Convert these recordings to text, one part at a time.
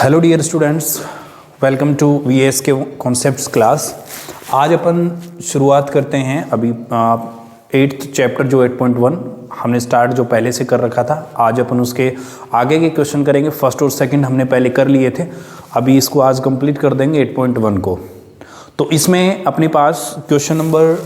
Hello dear students, welcome to VS के concepts class. आज अपन शुरुआत करते हैं अभी 8th चैप्टर जो 8.1 हमने स्टार्ट जो पहले से कर रखा था। आज अपन उसके आगे के क्वेश्चन करेंगे। फर्स्ट और सेकंड हमने पहले कर लिए थे, अभी इसको आज कंप्लीट कर देंगे 8.1 को। तो इसमें अपने पास क्वेश्चन नंबर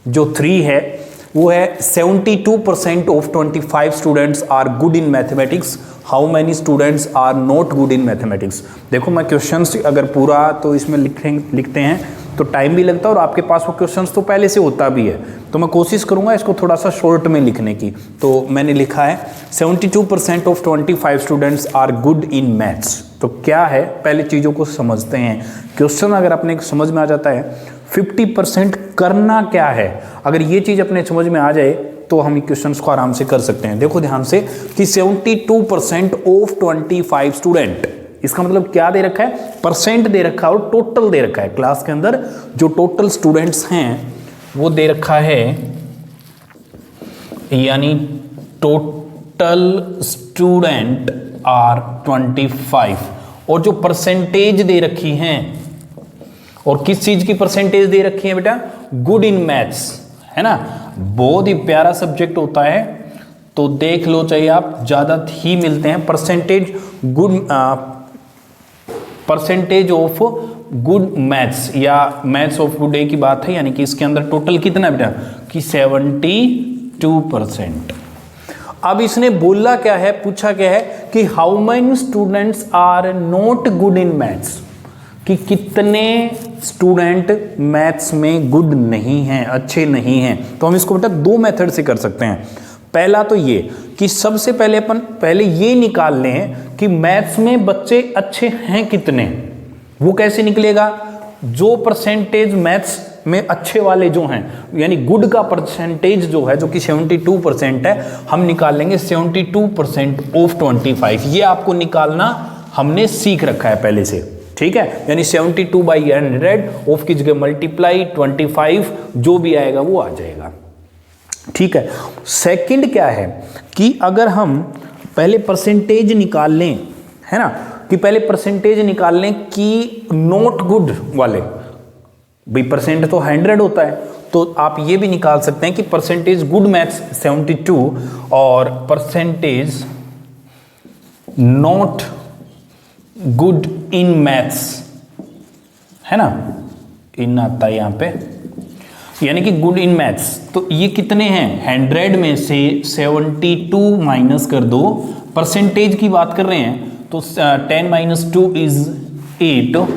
जो 3 है वो है 72% of 25 students are good in mathematics, how many students are not good in mathematics. देखो मैं क्वेश्चंस अगर पूरा तो इसमें लिखते हैं तो टाइम भी लगता है और आपके पास वो क्वेश्चंस तो पहले से होता भी है, तो मैं कोशिश करूंगा इसको थोड़ा सा शॉर्ट में लिखने की। तो मैंने लिखा है 72% of 25 students are good in maths. तो क्या है, पहले चीज़ों को समझते हैं। क्वेश्चन अगर अपने समझ में आ जाता है 50% करना क्या है, अगर ये चीज़ अपने समझ में आ जाए तो हम क्वेश्चंस को आराम से कर सकते हैं। देखो ध्यान से कि 72% ऑफ 25 स्टूडेंट, इसका मतलब क्या दे रखा है, परसेंट दे रखा है और टोटल दे रखा है। क्लास के अंदर जो टोटल स्टूडेंट्स हैं वो दे रखा है, यानी टोटल स्टूडेंट आर 25 और जो परसेंटेज दे रखी हैं, और किस चीज की परसेंटेज दे रखी है बेटा, गुड इन मैथ्स, है ना। बहुत ही प्यारा सब्जेक्ट होता है, तो देख लो, चाहिए आप ज्यादा ही मिलते हैं percentage good, percentage of good maths या मैथ्स ऑफ गुड डे की बात है, यानी कि इसके अंदर टोटल कितना बेटा कि 72%। अब इसने बोला क्या है, पूछा क्या है कि how many students are not good in maths, कि कितने स्टूडेंट मैथ्स में गुड नहीं हैं, अच्छे नहीं हैं। तो हम इसको बेटा दो मेथड से कर सकते हैं। पहला तो ये कि सबसे पहले अपन पहले ये निकाल लें कि मैथ्स में बच्चे अच्छे हैं कितने। वो कैसे निकलेगा, जो परसेंटेज मैथ्स में अच्छे वाले जो हैं, यानी गुड का परसेंटेज जो है, जो कि 72% है, हम निकाल लेंगे 72% ऑफ 25। ये आपको निकालना हमने सीख रखा है पहले से, ठीक है। यानी 72/100 ऑफ की जगह मल्टीप्लाई 25, जो भी आएगा वो आ जाएगा, ठीक है। सेकंड क्या है कि अगर हम पहले परसेंटेज निकाल लें, है ना, कि पहले परसेंटेज निकाल लें कि नॉट गुड वाले, भाई परसेंट तो 100 होता है, तो आप ये भी निकाल सकते हैं कि परसेंटेज गुड मैथ्स 72 और percentage not good in maths, है ना, इन आता है यहां पे, यानी कि गुड इन मैथ्स। तो ये कितने हैं, 100 में से 72 माइनस कर दो, परसेंटेज की बात कर रहे हैं तो 10 - 2 इज 8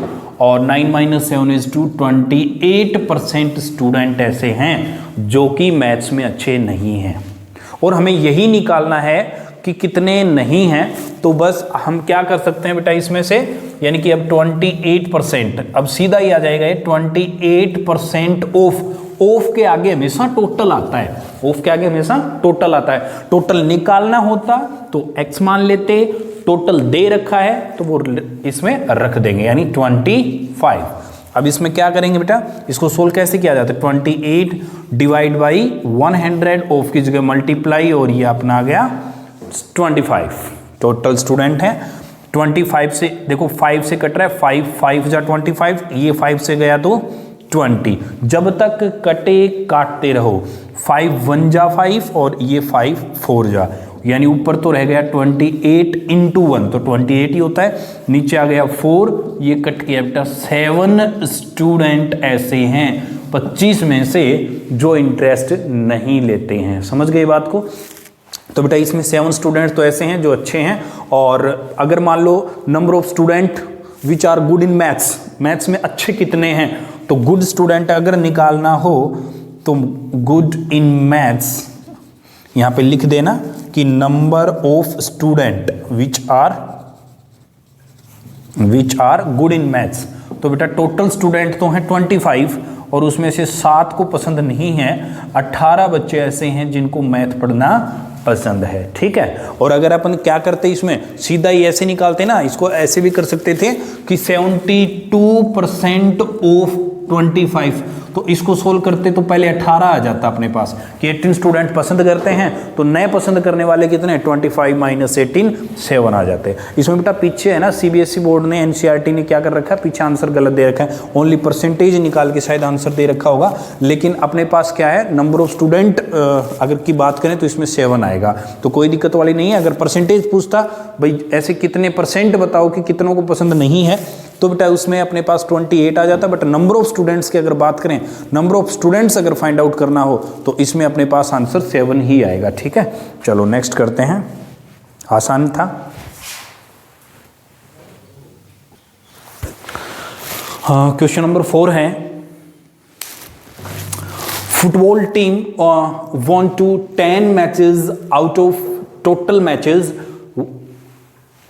और 9 - 7 इज 2, 28% स्टूडेंट ऐसे हैं जो कि मैथ्स में अच्छे नहीं हैं। और हमें यही निकालना है कि कितने नहीं हैं। तो बस हम क्या कर सकते हैं बेटा इसमें से, यानी कि अब 28%, अब सीधा ही आ जाएगा ये 28% ऑफ के आगे हमेशा टोटल आता है, ऑफ के आगे हमेशा टोटल आता है। टोटल निकालना होता तो x मान लेते, टोटल दे रखा है तो वो इसमें रख देंगे, यानी 25। अब इसमें क्या करेंगे बेटा, इसको सोल्व कैसे किया जाता है, 28 डिवाइड बाई 100 ऑफ की जगह मल्टीप्लाई, और ये अपना आ गया 25। टोटल स्टूडेंट है 25 से, देखो 5 से कट रहा है, 5 जा 25, ये 5 से गया तो 20, जब तक कटे काटते रहो, 5 1 जा 5 और ये 5 4 जा, यानी ऊपर तो रह गया 28 × 1 तो 28 ही होता है, नीचे आ गया 4, ये कट गया बेटा 7 स्टूडेंट ऐसे हैं 25 में से जो इंटरेस्ट नहीं लेते हैं। समझ गए बात को। तो बेटा इसमें 7 स्टूडेंट तो ऐसे हैं जो अच्छे हैं, और अगर मान लो number of student which are good in maths, maths में अच्छे कितने हैं, तो गुड स्टूडेंट अगर निकालना हो तो गुड इन मैथ्स यहां पे लिख देना कि number of student which are good in maths. तो बेटा टोटल स्टूडेंट तो हैं 25 और उसमें से 7 को पसंद नहीं है, 18 बच्चे ऐसे हैं जिनको मैथ पढ़ना पसंद है, ठीक है। और अगर अपन क्या करते इसमें सीधा ही ऐसे निकालते ना, इसको ऐसे भी कर सकते थे कि 72% ऑफ 25। तो इसको सोल्व करते तो पहले 18 आ जाता अपने पास कि 18 स्टूडेंट पसंद करते हैं, तो नए पसंद करने वाले कितने, 25 माइनस 18 7 आ जाते हैं। इसमें बेटा पीछे है ना सीबीएसई बोर्ड ने, एनसीईआरटी ने क्या कर रखा है, पीछे आंसर गलत दे रखा है, ओनली परसेंटेज निकाल के शायद आंसर दे रखा होगा, लेकिन अपने पास क्या है, नंबर ऑफ स्टूडेंट अगर की बात करें तो इसमें 7 आएगा, तो कोई दिक्कत वाली नहीं है। अगर परसेंटेज पूछता भाई ऐसे कितने परसेंट बताओ कि कितनों को पसंद नहीं है, तो बेटा उसमें अपने पास 28 आ जाता। बट नंबर ऑफ स्टूडेंट्स की अगर बात करें, नंबर ऑफ स्टूडेंट्स अगर फाइंड आउट करना हो तो इसमें अपने पास आंसर 7 ही आएगा। ठीक है, चलो नेक्स्ट करते हैं, आसान था। क्वेश्चन नंबर 4 है, football team won to 10 matches out of total matches,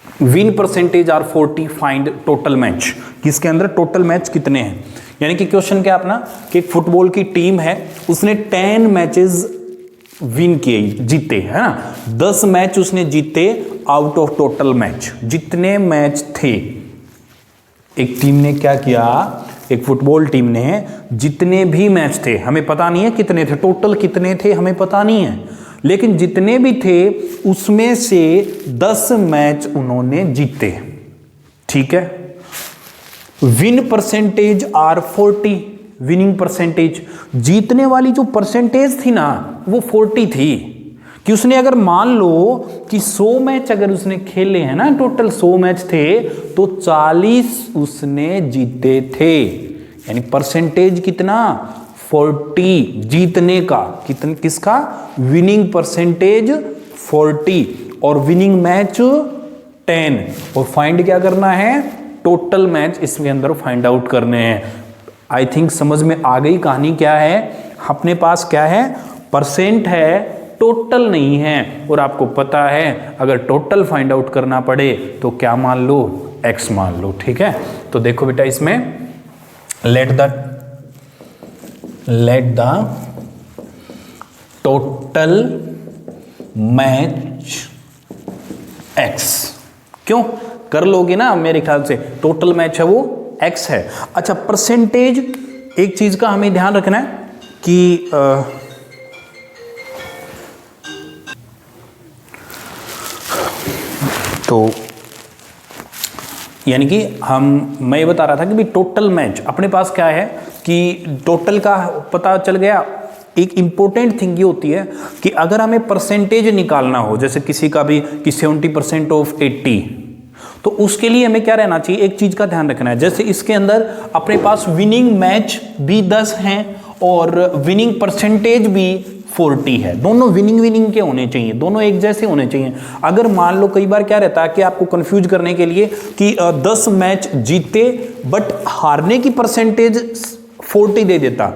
win percentage are 40, find total match. किसके अंदर टोटल मैच कितने हैं, यानी कि क्वेश्चन क्या अपना कि एक फुटबॉल की टीम है, उसने 10 मैचेस विन किए, जीते, है ना, 10 मैच उसने जीते आउट ऑफ टोटल मैच। जितने मैच थे, एक टीम ने क्या किया, एक फुटबॉल टीम ने जितने भी मैच थे, हमें पता नहीं है कितने थे, टोटल कितने थे हमें पता नहीं है, लेकिन जितने भी थे उसमें से 10 मैच उन्होंने जीते। ठीक है, win percentage are 40, winning percentage, जीतने वाली जो परसेंटेज थी ना वो 40 थी, कि उसने अगर मान लो कि 100 मैच अगर उसने खेले हैं ना, टोटल 100 मैच थे, तो 40 उसने जीते थे, यानी परसेंटेज कितना, 40 जीतने का, किसका, विनिंग परसेंटेज 40 और विनिंग मैच 10, और फाइंड क्या करना है, टोटल मैच इसके अंदर फाइंड आउट करने हैं। आई थिंक समझ में आ गई कहानी क्या है, अपने पास क्या है, परसेंट है, टोटल नहीं है, और आपको पता है अगर टोटल फाइंड आउट करना पड़े तो क्या मान लो, x मान लो। ठीक है, तो देखो बेटा इसमें late the total match x, क्यों कर लोगे ना, मेरे ख्याल से टोटल मैच है वो x है। अच्छा, परसेंटेज, एक चीज का हमें ध्यान रखना है कि तो यानी कि मैं ये बता रहा था कि भाई टोटल मैच अपने पास क्या है कि टोटल का पता चल गया। एक इंपॉर्टेंट थिंग ये होती है कि अगर हमें परसेंटेज निकालना हो, जैसे किसी का भी कि 70% ऑफ 80, तो उसके लिए हमें क्या रहना चाहिए, एक चीज का ध्यान रखना है, जैसे इसके अंदर अपने पास विनिंग मैच भी 10 हैं और विनिंग परसेंटेज भी 40 है, दोनों विनिंग के होने चाहिए, दोनों एक जैसे होने चाहिए। अगर मान लो कई बार क्या रहता है कि आपको कंफ्यूज करने के लिए कि 10 मैच जीते बट हारने की परसेंटेज 40 दे देता,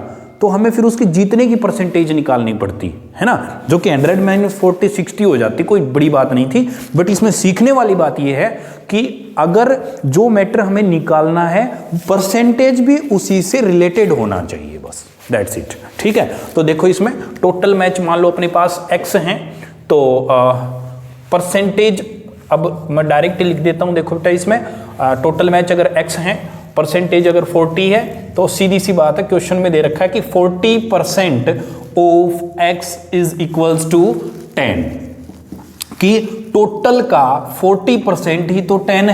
तो हमें फिर उसकी जीतने की परसेंटेज निकालनी पड़ती है ना, जो कि 100 माइनस 40 60 हो जाती, कोई बड़ी बात नहीं थी। बट इसमें सीखने वाली बात यह है कि अगर जो मैटर हमें निकालना है परसेंटेज भी उसी से रिलेटेड होना चाहिए, बस दैट्स इट। ठीक है, तो देखो इसमें टोटल मैच मान लो अपने पास x हैं, तो परसेंटेज अब मैं डायरेक्ट लिख देता हूं। देखो बेटा इसमें टोटल मैच अगर x हैं, परसेंटेज अगर 40 है, तो सीधी सी बात है, क्वेश्चन में दे रखा है कि 40% of x is equals to 10, कि टोटल का 40% ही तो 10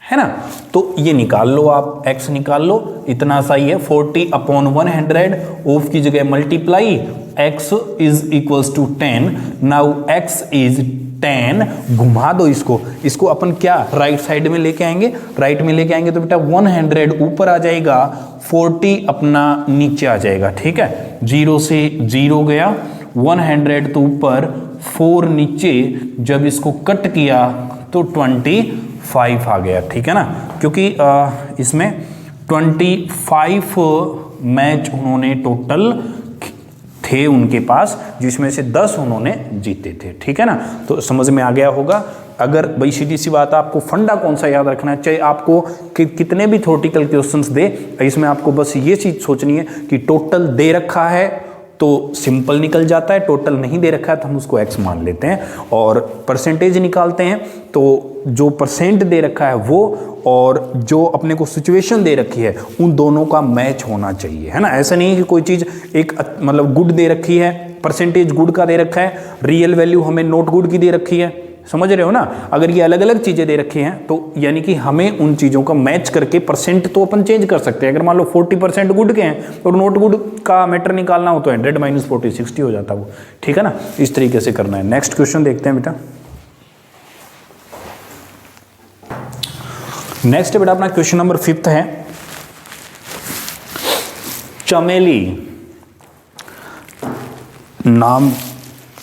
है ना, तो ये निकाल लो आप, x निकाल लो, इतना सा ही है, 40/100, ऑफ की जगह multiply, x is equals to 10। Now x is 10, घुमा दो इसको अपन क्या राइट साइड में लेके आएंगे, राइट में लेके आएंगे तो बेटा 100 ऊपर आ जाएगा, 40 अपना नीचे आ जाएगा। ठीक है, 0 से 0 गया, 100 तो ऊपर, 4 नीचे, जब इसको कट किया तो 25 आ गया। ठीक है ना, क्योंकि इसमें 25 मैच उन्होंने टोटल थे उनके पास, जिसमें से 10 उन्होंने जीते थे। ठीक है ना, तो समझ में आ गया होगा। अगर भाई सीधी सी बात, आपको फंडा कौन सा याद रखना है, चाहे आपको कितने भी थ्योरेटिकल क्वेश्चंस दे, इसमें आपको बस ये चीज सोचनी है कि टोटल दे रखा है तो सिंपल निकल जाता है, टोटल नहीं दे रखा है तो हम उसको x मान लेते हैं और परसेंटेज निकालते हैं। तो जो परसेंट दे रखा है वो और जो अपने को सिचुएशन दे रखी है उन दोनों का मैच होना चाहिए, है ना। ऐसा नहीं है कि कोई चीज़ एक मतलब गुड दे रखी है, परसेंटेज गुड का दे रखा है, रियल वैल्यू हमें नॉट गुड की दे रखी है, समझ रहे हो ना। अगर ये अलग अलग चीज़ें दे रखी हैं तो यानी कि हमें उन चीज़ों का मैच करके परसेंट तो अपन चेंज कर सकते हैं। अगर मान लो 40% गुड के हैं और नॉट गुड का मैटर निकालना हो तो 100 - 40 60 हो जाता वो, ठीक है ना। इस तरीके से करना है। नेक्स्ट क्वेश्चन देखते हैं बेटा। नेक्स्ट बेटा अपना क्वेश्चन नंबर 5 है। चमेली, नाम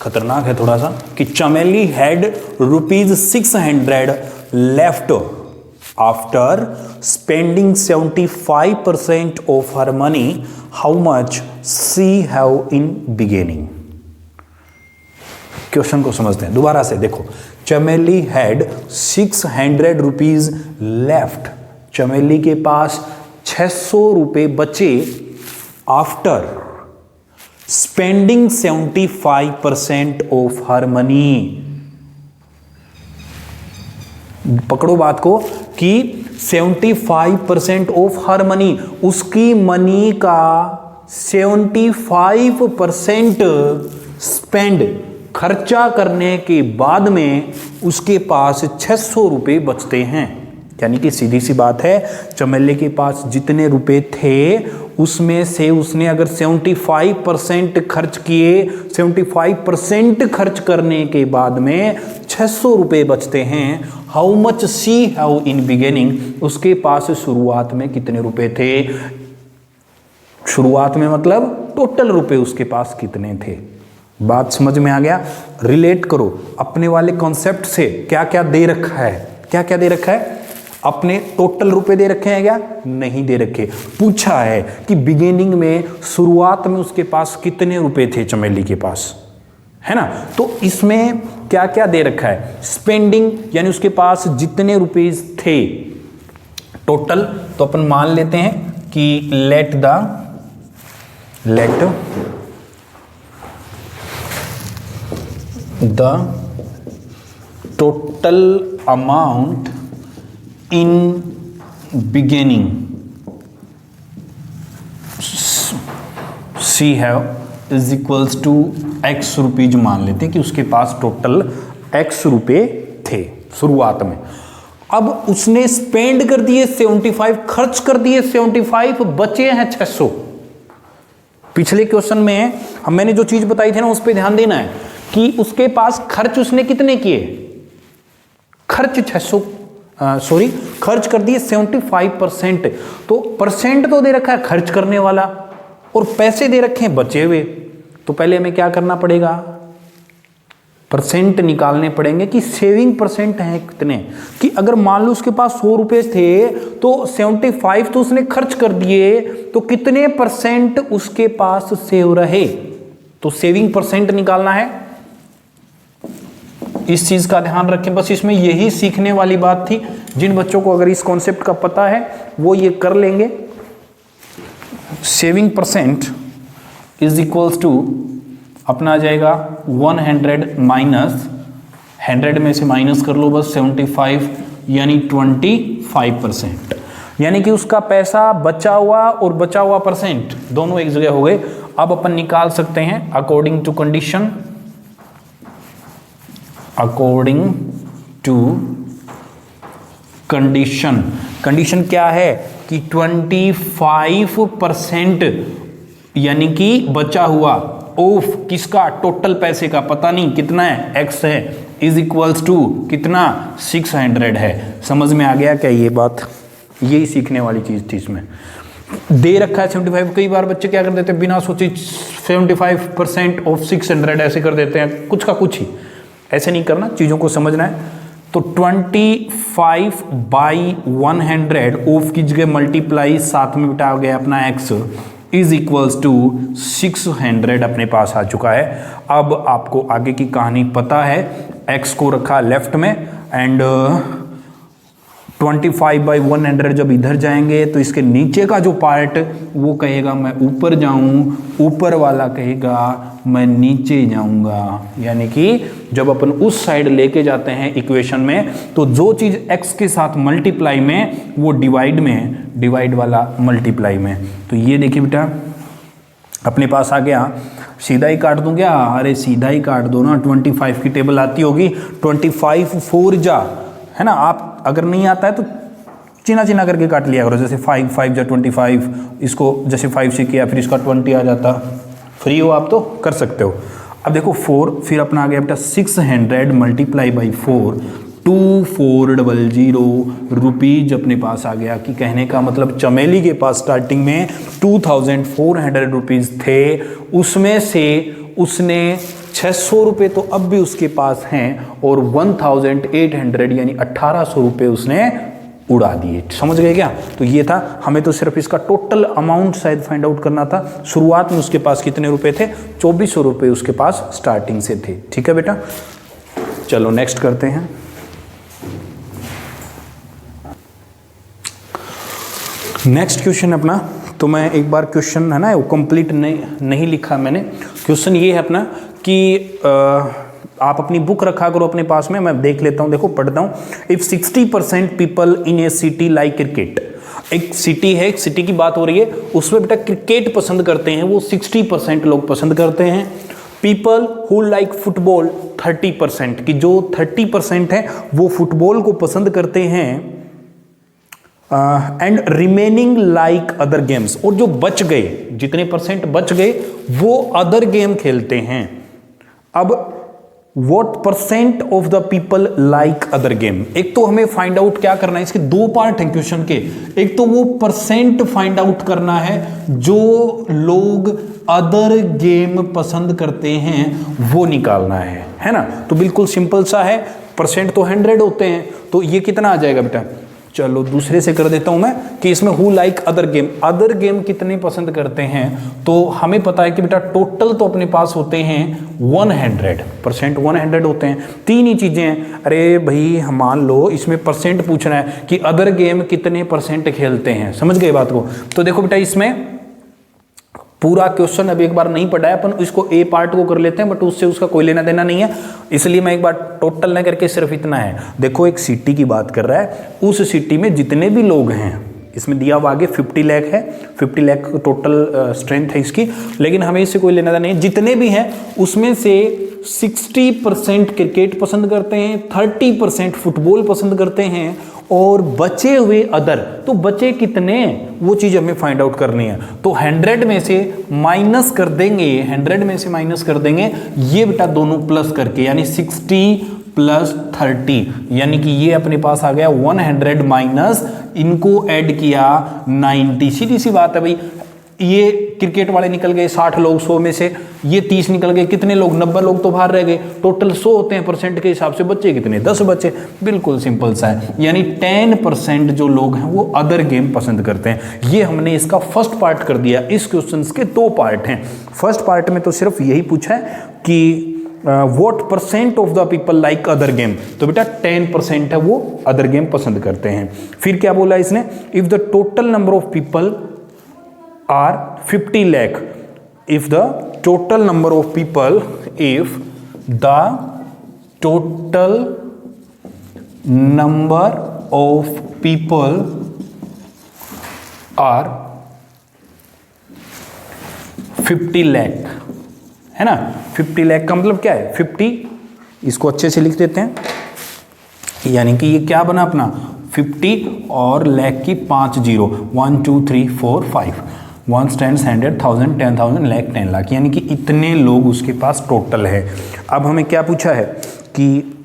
खतरनाक है थोड़ा सा, कि चमेली had ₹600 left after spending 75% of her money, how much she have in beginning. Question को समझते हैं दोबारा से। देखो, चमेली हैड ₹600 लेफ्ट, चमेली के पास 600 रुपए बचे after spending 75% of her money. पकड़ो बात को कि 75% ऑफ हर मनी, उसकी मनी का 75% स्पेंड खर्चा करने के बाद में उसके पास 600 रुपए बचते हैं। यानी कि सीधी सी बात है, चमेली के पास जितने रुपए थे उसमें से उसने अगर 75% खर्च किए, 75% खर्च करने के बाद में 600 रुपए बचते हैं। How much she have in beginning, उसके पास शुरुआत में कितने रुपए थे। शुरुआत में मतलब टोटल रुपए उसके पास कितने थे। बात समझ में आ गया। रिलेट करो अपने वाले कॉन्सेप्ट से, क्या क्या दे रखा है, क्या क्या दे रखा है। अपने टोटल रुपए दे रखे हैं क्या? नहीं दे रखे। पूछा है कि बिगिनिंग में, शुरुआत में उसके पास कितने रुपए थे चमेली के पास, है ना। तो इसमें क्या क्या दे रखा है। स्पेंडिंग यानी उसके पास जितने रुपीस थे टोटल, तो अपन मान लेते हैं कि let the total amount in beginning she have is equals to x rupees मान लेते हैं कि उसके पास टोटल x रुपए थे शुरुआत में। अब उसने स्पेंड कर दिए 75, खर्च कर दिए 75, बचे हैं 600। पिछले क्वेश्चन में मैंने जो चीज बताई थी ना, उस पर ध्यान देना है कि उसके पास खर्च उसने कितने किए, खर्च 600 खर्च कर दिए 75%। तो परसेंट तो दे रखा है खर्च करने वाला और पैसे दे रखे हैं बचे हुए। तो पहले हमें क्या करना पड़ेगा, परसेंट निकालने पड़ेंगे कि सेविंग परसेंट है कितने। कि अगर मान लो उसके पास 100 रुपए थे तो 75 तो उसने खर्च कर दिए, तो कितने परसेंट उसके पास सेव रहे। तो सेविंग परसेंट निकालना है। इस चीज का ध्यान रखें, बस इसमें यही सीखने वाली बात थी। जिन बच्चों को अगर इस कॉन्सेप्ट का पता है वो ये कर लेंगे। Saving percent is equals to अपना आ जाएगा 100 माइनस 100 में से माइनस कर लो बस 75 यानी 25%। यानी कि उसका पैसा बचा हुआ और बचा हुआ परसेंट दोनों एक जगह हो गए। अब अपन निकाल सकते हैं according to condition. According to condition, condition क्या है कि 25% यानी कि बचा हुआ ऑफ किसका, टोटल पैसे का, पता नहीं कितना है, x है, इज इक्वल्स टू कितना 600 है। समझ में आ गया क्या ये बात। यही सीखने वाली चीज थी। इसमें दे रखा है 75। कई बार बच्चे क्या कर देते हैं बिना सोचे 75% ऑफ 600 ऐसे कर देते हैं, कुछ का कुछ ही। ऐसे नहीं करना, चीजों को समझना है। तो 25/100 ऑफ की जगह मल्टीप्लाई, साथ में बिठा गया अपना x इज इक्वल्स टू 600 अपने पास आ चुका है। अब आपको आगे की कहानी पता है। x को रखा लेफ्ट में एंड 25/100 जब इधर जाएंगे तो इसके नीचे का जो पार्ट वो कहेगा मैं ऊपर जाऊं, ऊपर वाला कहेगा मैं नीचे जाऊंगा। यानी कि जब अपन उस साइड लेके जाते हैं इक्वेशन में तो जो चीज x के साथ मल्टीप्लाई में वो डिवाइड में है, डिवाइड वाला मल्टीप्लाई में। तो ये देखिए बेटा अपने पास आ गया, सीधा ही काट दूं क्या? अरे सीधा ही काट दो ना, 25 की टेबल आती होगी, 25 4 जा, है ना। आप अगर नहीं आता है तो चिना चिना करके काट लिया करो, जैसे 5 5 जा 25, इसको जैसे 5 से किया फिर इसका 20 आ जाता। फ्री हो आप तो कर सकते हो। अब देखो 4, फिर अपना आ गया बेटा 600 मल्टीप्लाई बाई 4, 2400 रुपीज अपने पास आ गया। कि कहने का मतलब चमेली के पास स्टार्टिंग में 2400 रुपीज थे, उसमें से उसने 600 रुपये तो अब भी उसके पास हैं और 1800 यानी 1800 रुपये उसने उड़ा दिए। समझ गए क्या? तो ये था, हमें तो सिर्फ इसका टोटल अमाउंट शायद फाइंड आउट करना था। शुरुआत में उसके पास कितने रुपए थे? 2400 रुपये उसके पास स्टार्टिंग से थे। ठीक है बेटा, चलो नेक्स्ट करते हैं। नेक्स्ट क्वेश्चन अपना, तो मैं एक बार क्वेश्चन है ना वो कंप्लीट नहीं लिखा मैंने। क्वेश्चन ये है अपना कि आप अपनी बुक रखा करो अपने पास में, मैं देख लेता हूँ, देखो पढ़ता हूँ। If 60% people in A city like cricket, एक सिटी है, एक सिटी की बात हो रही है, उसमें बेटा क्रिकेट पसंद करते हैं वो 60% लोग पसंद करते हैं। पीपल हु लाइक फुटबॉल 30%, की जो 30% है वो फुटबॉल को पसंद करते हैं। And remaining like other games, और जो बच गए, जितने परसेंट बच गए वो अदर गेम खेलते हैं। अब what percent of the people like other game, एक तो हमें फाइंड आउट क्या करना है, इसके दो पार्ट हैं क्वेश्चन के। एक तो वो परसेंट फाइंड आउट करना है जो लोग अदर गेम पसंद करते हैं वो निकालना है ना। तो बिल्कुल सिंपल सा है, परसेंट तो 100 होते हैं, तो ये कितना आ जाएगा बेटा? चलो दूसरे से कर देता हूं मैं कि इसमें who like other game, other game कितने पसंद करते हैं। तो हमें पता है कि बेटा टोटल तो अपने पास होते हैं 100%, 100 होते हैं। तीन ही चीजें हैं। अरे भाई मान लो इसमें परसेंट पूछना है कि अदर गेम कितने परसेंट खेलते हैं, समझ गए बात को। तो देखो बेटा इसमें पूरा क्वेश्चन अभी एक बार नहीं पढ़ा है, अपन इसको ए पार्ट को कर लेते हैं, बट उससे उसका कोई लेना देना नहीं है, इसलिए मैं एक बार टोटल न करके सिर्फ इतना है। देखो एक सिटी की बात कर रहा है, उस सिटी में जितने भी लोग हैं, इसमें दिया हुआ आगे 50 लाख है, 50 लाख टोटल स्ट्रेंथ है इसकी, लेकिन हमें इससे कोई लेना देना नहीं। जितने भी हैं उसमें से 60% क्रिकेट पसंद करते हैं, 30% फुटबॉल पसंद करते हैं, और बचे हुए अदर, तो बचे कितने वो चीज हमें फाइंड आउट करनी है। तो 100 में से माइनस कर देंगे, 100 में से माइनस कर देंगे ये बेटा दोनों प्लस करके, यानी 60 प्लस 30, यानी कि ये अपने पास आ गया 100 माइनस इनको ऐड किया 90। सीधी सी बात है भाई, ये क्रिकेट वाले निकल गए 60 लोग 100 में से, ये 30 निकल गए, कितने लोग 90 लोग तो बाहर रह गए। टोटल 100 होते हैं, परसेंट के हिसाब से बच्चे कितने 10 बच्चे। बिल्कुल सिंपल सा है, यानी 10% जो लोग हैं वो अदर गेम पसंद करते हैं। ये हमने इसका फर्स्ट पार्ट कर दिया। इस क्वेश्चन के दो पार्ट हैं। फर्स्ट पार्ट में तो सिर्फ यही पूछा है कि what percent of the people like other game, तो बेटा 10% है वो अदर गेम पसंद करते हैं। फिर क्या बोला इसने, if the total number of people are 50 lakh, if the total number of people, if the total number of people are 50 lakh, है ना। 50 लाख का मतलब क्या है, 50, इसको अच्छे से लिख देते हैं, यानी कि ये क्या बना अपना 50 और लाख की 5 जीरो, 1 2 3 4 5, 1 10 100 1000 10,000 लाख 10 लाख, यानी कि इतने लोग उसके पास टोटल है। अब हमें क्या पूछा है कि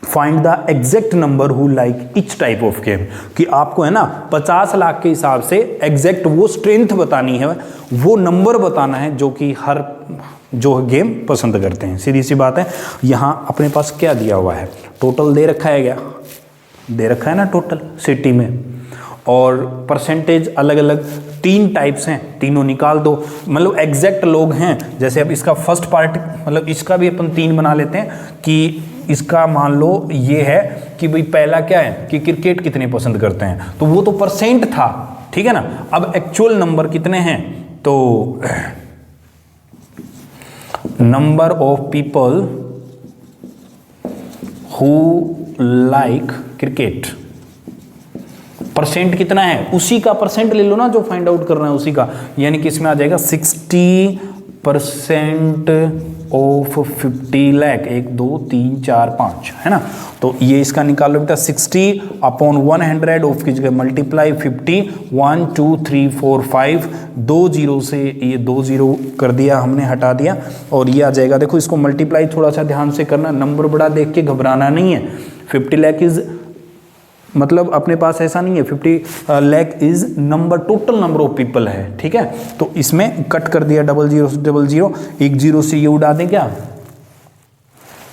find the exact number who like each type of game, कि आपको है ना 50 लाख के हिसाब से एग्जैक्ट वो स्ट्रेंथ बतानी है, वो नंबर बताना है जो कि हर जो गेम पसंद करते हैं। सीधी सी बात है, यहाँ अपने पास क्या दिया हुआ है, टोटल दे रखा है, क्या दे रखा है ना टोटल सिटी में, और परसेंटेज अलग अलग 3 टाइप्स हैं, तीनों निकाल दो, मतलब एग्जैक्ट लोग हैं। जैसे अब इसका फर्स्ट पार्ट, मतलब इसका भी अपन 3 बना लेते हैं कि इसका मान लो ये है कि कि भाई पहला क्या है कि क्रिकेट कितने पसंद करते हैं, तो वो तो परसेंट था, ठीक है ना। अब एक्चुअल नंबर कितने हैं, तो number of people who like cricket, percent कितना है, उसी का परसेंट ले लो ना जो फाइंड आउट करना है उसी का, यानी कि इसमें आ जाएगा 60% ऑफ 50 लाख, 1 2 3 4 5 है ना। तो ये इसका निकाल लो बेटा, 60 अपॉन 100 ऑफ की जगह मल्टीप्लाई 50, 1 2 3 4 5, 2 जीरो से ये 2 जीरो कर दिया हमने, हटा दिया, और ये आ जाएगा। देखो इसको मल्टीप्लाई थोड़ा सा ध्यान से करना, नंबर बड़ा देख के घबराना नहीं है। 50 लाख इज मतलब अपने पास ऐसा नहीं है, 50 lakh is number, total number of people है, ठीक है। तो इसमें कट कर दिया, 00 से 00, 1 जीरो से ये उड़ा दें, क्या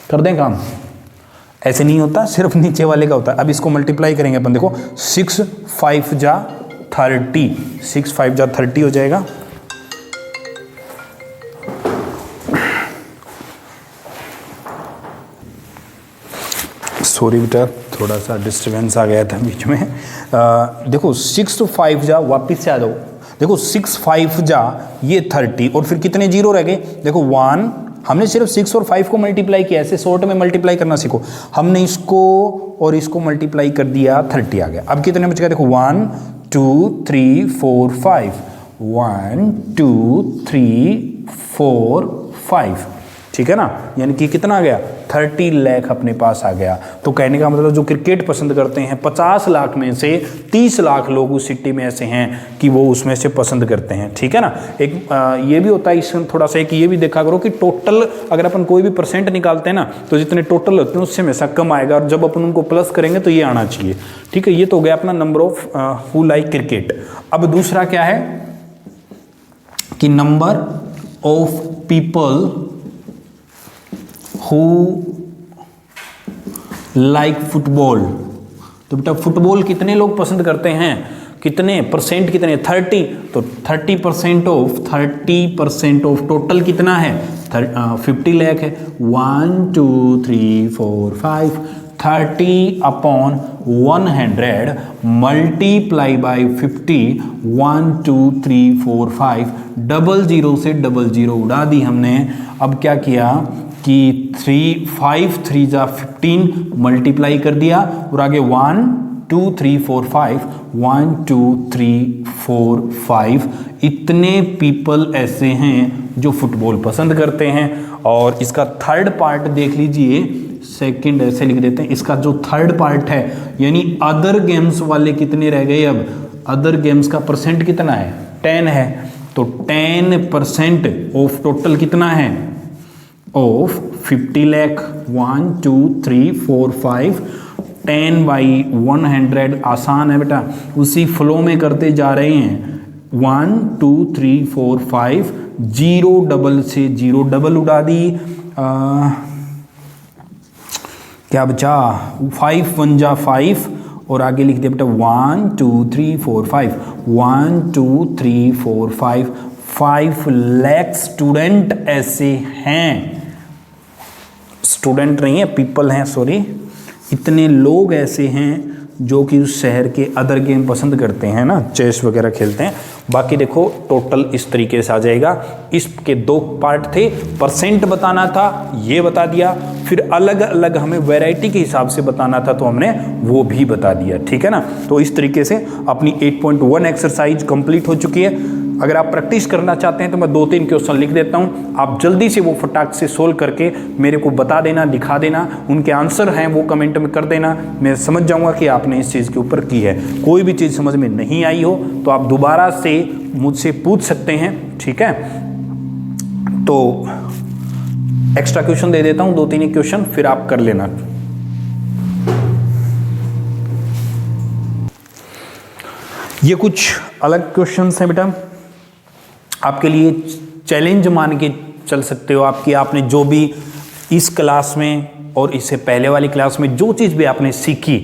कर दें काम, ऐसे नहीं होता, सिर्फ नीचे वाले का होता है। अब इसको मल्टीप्लाई करेंगे अपन, देखो 6 5 जा 30, 6 5 जा 30 हो जाएगा। सॉरी बेटा, थोड़ा सा डिस्टर्बेंस आ गया था बीच में। देखो 6 to 5 जा, वापिस से आ जाओ, देखो 6 5 जा ये 30, और फिर कितने जीरो रह गए, देखो 1, हमने सिर्फ 6 और 5 को मल्टीप्लाई किया, ऐसे शॉर्ट में मल्टीप्लाई करना सीखो। हमने इसको और इसको मल्टीप्लाई कर दिया, 30 आ गया। अब कितने बच गए, देखो 1 2 3 4 5, 1 2 3 4 5, ठीक है ना, यानी कि कितना आ गया, 30 लाख अपने पास आ गया। तो कहने का मतलब जो क्रिकेट पसंद करते हैं 50 लाख में से 30 लाख लोग उस सिटी में ऐसे हैं कि वो उसमें से पसंद करते हैं, ठीक है ना। एक ये भी होता है इसमें थोड़ा सा, कि ये भी देखा करो कि टोटल अगर अपन कोई भी परसेंट निकालते हैं ना, तो जितने टोटल होते हैं उससे हमेशा कम आएगा, और जब अपन उनको प्लस करेंगे तो ये आना चाहिए, ठीक है। ये तो हो गया अपना number of who like cricket. अब दूसरा क्या है कि number of people who like football. तो बेटा फुटबॉल कितने लोग पसंद करते हैं, कितने परसेंट, कितने 30, तो 30% ऑफ टोटल कितना है, 50 लाख है। 1 2 3 4 5, 30 अपॉन 100 मल्टीप्लाई बाई 50, 1 2 3 4 5, 00 से 00 उड़ा दी हमने। अब क्या किया कि 3 5 3 जा 15 मल्टीप्लाई कर दिया, और आगे 1 2 3 4 5, 1 2 3 4 5, इतने पीपल ऐसे हैं जो फुटबॉल पसंद करते हैं। और इसका थर्ड पार्ट देख लीजिए, सेकंड ऐसे लिख देते हैं, इसका जो थर्ड पार्ट है यानी अदर गेम्स वाले कितने रह गए। अब अदर गेम्स का परसेंट कितना है, 10 है, तो 10% ऑफ टोटल कितना है, ऑफ 50 लाख। 1 2 3 4 5, 10 बाई 100, आसान है बेटा, उसी फ्लो में करते जा रहे हैं। 1 2 3 4 5, 0 डबल से 0 डबल उड़ा दी, क्या बचा, 5 1 जा 5, और आगे लिख दिया बेटा 1 2 3 4 5, 1 2 3 4 5, 5 लाख स्टूडेंट ऐसे हैं, स्टूडेंट नहीं है, पीपल हैं, सॉरी, इतने लोग ऐसे हैं जो कि उस शहर के अदर गेम पसंद करते हैं ना, चेस वगैरह खेलते हैं। बाकी देखो टोटल इस तरीके से आ जाएगा। इसके 2 पार्ट थे, परसेंट बताना था, ये बता दिया, फिर अलग अलग हमें वैरायटी के हिसाब से बताना था, तो हमने वो भी बता दिया, ठीक है ना। तो इस तरीके से अपनी 8.1 एक्सरसाइज कंप्लीट हो चुकी है। अगर आप प्रैक्टिस करना चाहते हैं तो मैं 2-3 क्वेश्चन लिख देता हूं, आप जल्दी से वो फटाक से सोल्व करके मेरे को बता देना, दिखा देना, उनके आंसर हैं वो कमेंट में कर देना, मैं समझ जाऊंगा कि आपने इस चीज़ के ऊपर की है। कोई भी चीज़ समझ में नहीं आई हो तो आप दोबारा से मुझसे पूछ सकते हैं, ठीक है। तो एक्स्ट्रा क्वेश्चन दे देता हूं, 2-3 क्वेश्चन, फिर आप कर लेना। ये कुछ अलग क्वेश्चन हैं बेटा, आपके लिए चैलेंज मान के चल सकते हो आपकी, आपने जो भी इस क्लास में और इससे पहले वाली क्लास में जो चीज़ भी आपने सीखी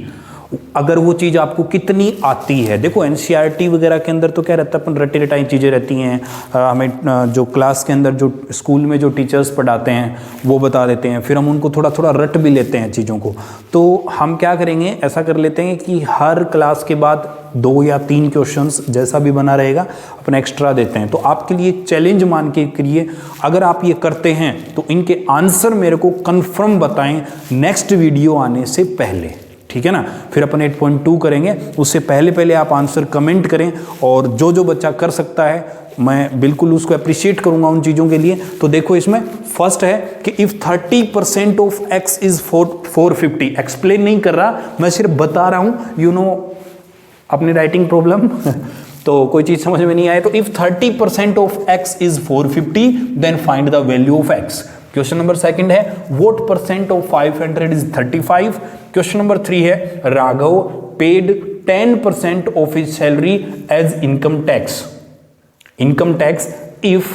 अगर वो चीज़ आपको कितनी आती है। देखो एनसीईआरटी वगैरह के अंदर तो क्या रहता है, अपन रटी रटाई चीज़ें रहती हैं, हमें जो क्लास के अंदर जो स्कूल में जो टीचर्स पढ़ाते हैं वो बता देते हैं, फिर हम उनको थोड़ा थोड़ा रट भी लेते हैं चीज़ों को। तो हम क्या करेंगे, ऐसा कर लेते हैं कि हर क्लास के बाद 2 या 3 क्वेश्चंस जैसा भी बना रहेगा अपन एक्स्ट्रा देते हैं। तो आपके लिए चैलेंज मान के करिए, अगर आप ये करते हैं तो इनके आंसर मेरे को कंफर्म बताएं नेक्स्ट वीडियो आने से पहले, ठीक है ना। फिर अपन 8.2 करेंगे, उससे पहले पहले आप आंसर कमेंट करें, और जो जो बच्चा कर सकता है मैं बिल्कुल उसको अप्रिशिएट करूंगा उन चीज़ों के लिए। तो देखो इसमें फर्स्ट है कि if 30% of x is 450, explain नहीं कर रहा, मैं सिर्फ बता रहा हूँ, यू नो अपनी राइटिंग प्रॉब्लम तो कोई चीज़ समझ में नहीं आए तो if 30% of x is 450 then find the value of x। Question number second है what percent of 500 is 35। Question number 3 है Raghav paid 10% of his salary as income tax if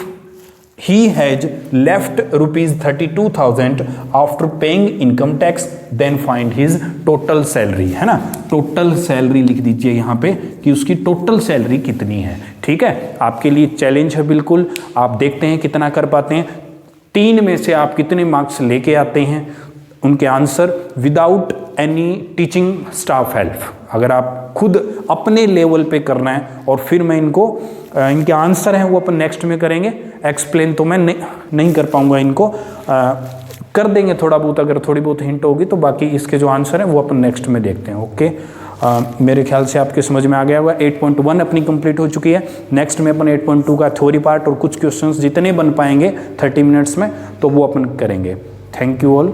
he has left rupees 32,000 after paying income tax then find his total salary, है ना। Total salary लिख दीजिए यहाँ पे कि उसकी टोटल सैलरी कितनी है, ठीक है। आपके लिए चैलेंज है बिल्कुल, आप देखते हैं कितना कर पाते हैं। 3 में से आप कितने मार्क्स लेके आते हैं, उनके answer without any teaching staff help. अगर आप खुद अपने लेवल पे करना है, और फिर मैं इनके आंसर हैं वो अपन नेक्स्ट में करेंगे। एक्सप्लेन तो मैं नहीं कर पाऊंगा इनको, कर देंगे थोड़ा बहुत, अगर थोड़ी बहुत हिंट होगी तो। बाकी इसके जो आंसर हैं वो अपन नेक्स्ट में देखते हैं, ओके। मेरे ख्याल से आपके समझ में आ गया होगा। 8.1 अपनी कंप्लीट हो चुकी है। नेक्स्ट में अपन 8.2 का थ्योरी पार्ट और कुछ क्वेश्चंस जितने बन पाएंगे 30 मिनट्स में तो वो अपन करेंगे। Thank you all.